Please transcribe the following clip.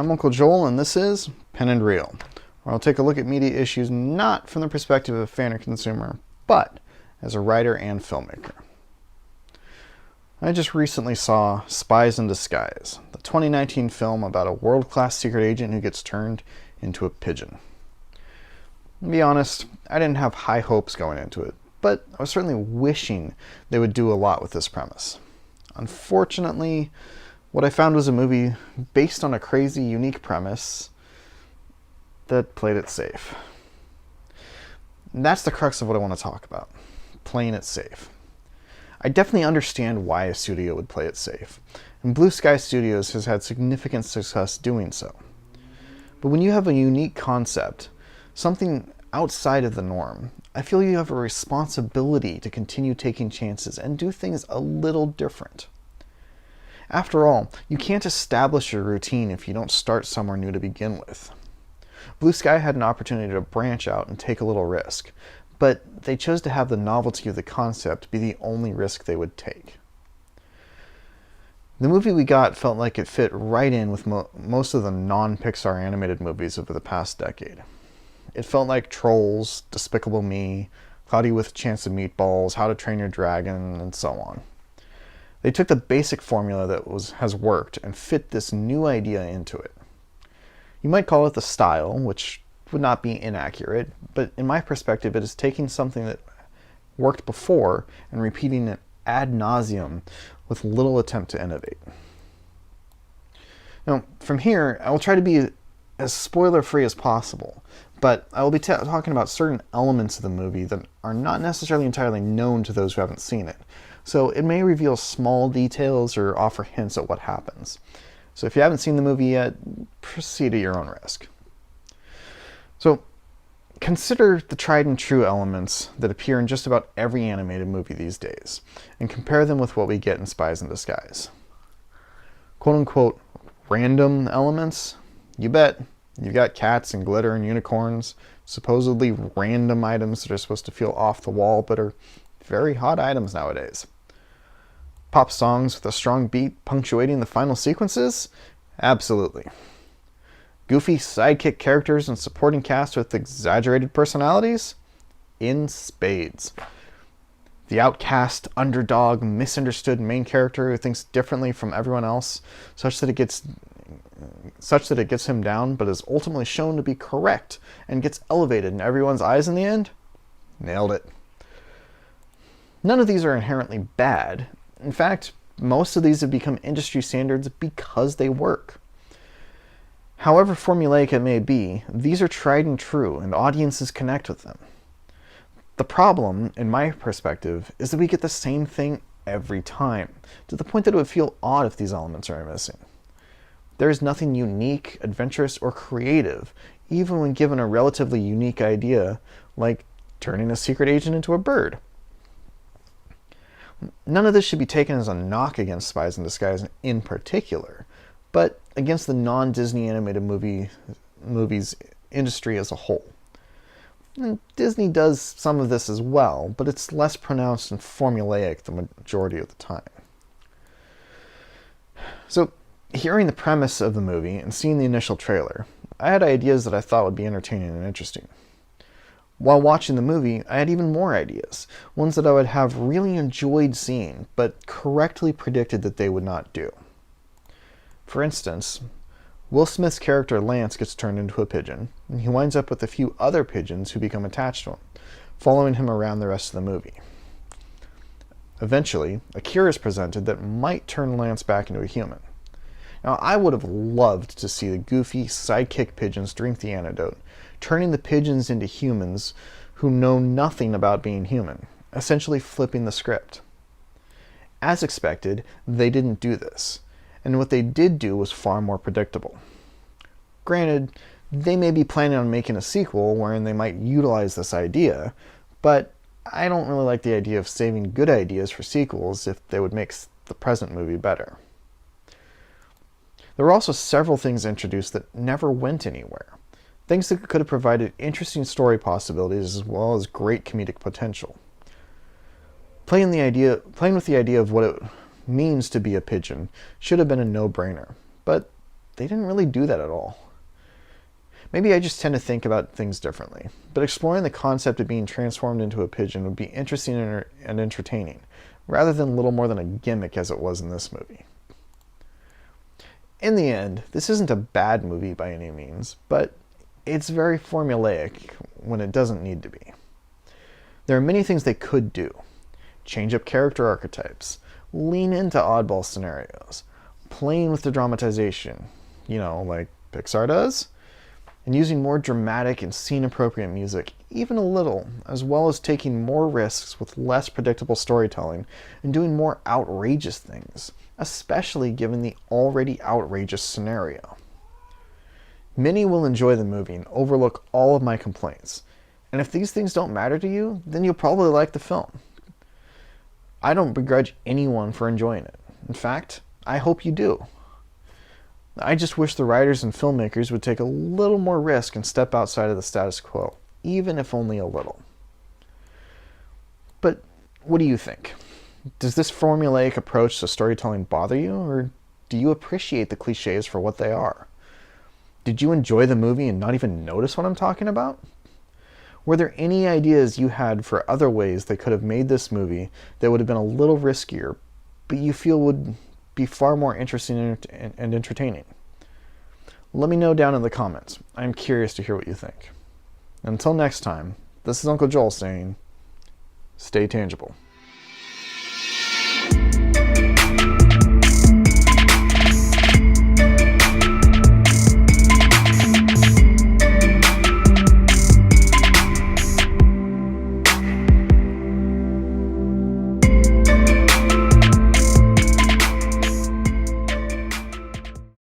I'm Uncle Joel, and this is Pen and Reel, where I'll take a look at media issues not from the perspective of a fan or consumer, but as a writer and filmmaker. I just recently saw Spies in Disguise, the 2019 film about a world-class secret agent who gets turned into a pigeon. To be honest, I didn't have high hopes going into it, but I was certainly wishing they would do a lot with this premise. Unfortunately, what I found was a movie based on a crazy, unique premise that played it safe. And that's the crux of what I want to talk about, playing it safe. I definitely understand why a studio would play it safe, and Blue Sky Studios has had significant success doing so. But when you have a unique concept, something outside of the norm, I feel you have a responsibility to continue taking chances and do things a little different. After all, you can't establish your routine if you don't start somewhere new to begin with. Blue Sky had an opportunity to branch out and take a little risk, but they chose to have the novelty of the concept be the only risk they would take. The movie we got felt like it fit right in with most of the non-Pixar animated movies over the past decade. It felt like Trolls, Despicable Me, Cloudy with a Chance of Meatballs, How to Train Your Dragon, and so on. They took the basic formula that has worked and fit this new idea into it. You might call it the style, which would not be inaccurate, but in my perspective it is taking something that worked before and repeating it ad nauseum with little attempt to innovate. Now, from here, I will try to be as spoiler-free as possible, but I will be talking about certain elements of the movie that are not necessarily entirely known to those who haven't seen it. So it may reveal small details or offer hints at what happens. So if you haven't seen the movie yet, proceed at your own risk. So consider the tried and true elements that appear in just about every animated movie these days, and compare them with what we get in Spies in Disguise. Quote-unquote random elements? You bet. You've got cats and glitter and unicorns, supposedly random items that are supposed to feel off the wall but are very hot items nowadays. Pop songs with a strong beat punctuating the final sequences? Absolutely. Goofy sidekick characters and supporting cast with exaggerated personalities? In spades. The outcast, underdog, misunderstood main character who thinks differently from everyone else, such that it gets him down, but is ultimately shown to be correct and gets elevated in everyone's eyes in the end? Nailed it. None of these are inherently bad. In fact, most of these have become industry standards because they work. However formulaic it may be, these are tried and true, and audiences connect with them. The problem, in my perspective, is that we get the same thing every time, to the point that it would feel odd if these elements are missing. There is nothing unique, adventurous, or creative, even when given a relatively unique idea, like turning a secret agent into a bird. None of this should be taken as a knock against Spies in Disguise in particular, but against the non-Disney animated movies industry as a whole. And Disney does some of this as well, but it's less pronounced and formulaic the majority of the time. So, hearing the premise of the movie and seeing the initial trailer, I had ideas that I thought would be entertaining and interesting. While watching the movie, I had even more ideas, ones that I would have really enjoyed seeing, but correctly predicted that they would not do. For instance, Will Smith's character Lance gets turned into a pigeon, and he winds up with a few other pigeons who become attached to him, following him around the rest of the movie. Eventually, a cure is presented that might turn Lance back into a human. Now, I would have loved to see the goofy sidekick pigeons drink the antidote, turning the pigeons into humans who know nothing about being human, essentially flipping the script. As expected, they didn't do this, and what they did do was far more predictable. Granted, they may be planning on making a sequel wherein they might utilize this idea, but I don't really like the idea of saving good ideas for sequels if they would make the present movie better. There were also several things introduced that never went anywhere. Things that could have provided interesting story possibilities as well as great comedic potential. Playing with the idea of what it means to be a pigeon should have been a no-brainer, but they didn't really do that at all. Maybe I just tend to think about things differently, but exploring the concept of being transformed into a pigeon would be interesting and entertaining, rather than little more than a gimmick as it was in this movie. In the end, this isn't a bad movie by any means, but it's very formulaic when it doesn't need to be. There are many things they could do. Change up character archetypes, lean into oddball scenarios, playing with the dramatization, like Pixar does, and using more dramatic and scene-appropriate music, even a little, as well as taking more risks with less predictable storytelling and doing more outrageous things, especially given the already outrageous scenario. Many will enjoy the movie and overlook all of my complaints, and if these things don't matter to you, then you'll probably like the film. I don't begrudge anyone for enjoying it. In fact, I hope you do. I just wish the writers and filmmakers would take a little more risk and step outside of the status quo, even if only a little. But what do you think? Does this formulaic approach to storytelling bother you, or do you appreciate the cliches for what they are? Did you enjoy the movie and not even notice what I'm talking about? Were there any ideas you had for other ways they could have made this movie that would have been a little riskier, but you feel would be far more interesting and entertaining? Let me know down in the comments. I'm curious to hear what you think. Until next time, this is Uncle Joel saying, stay tangible.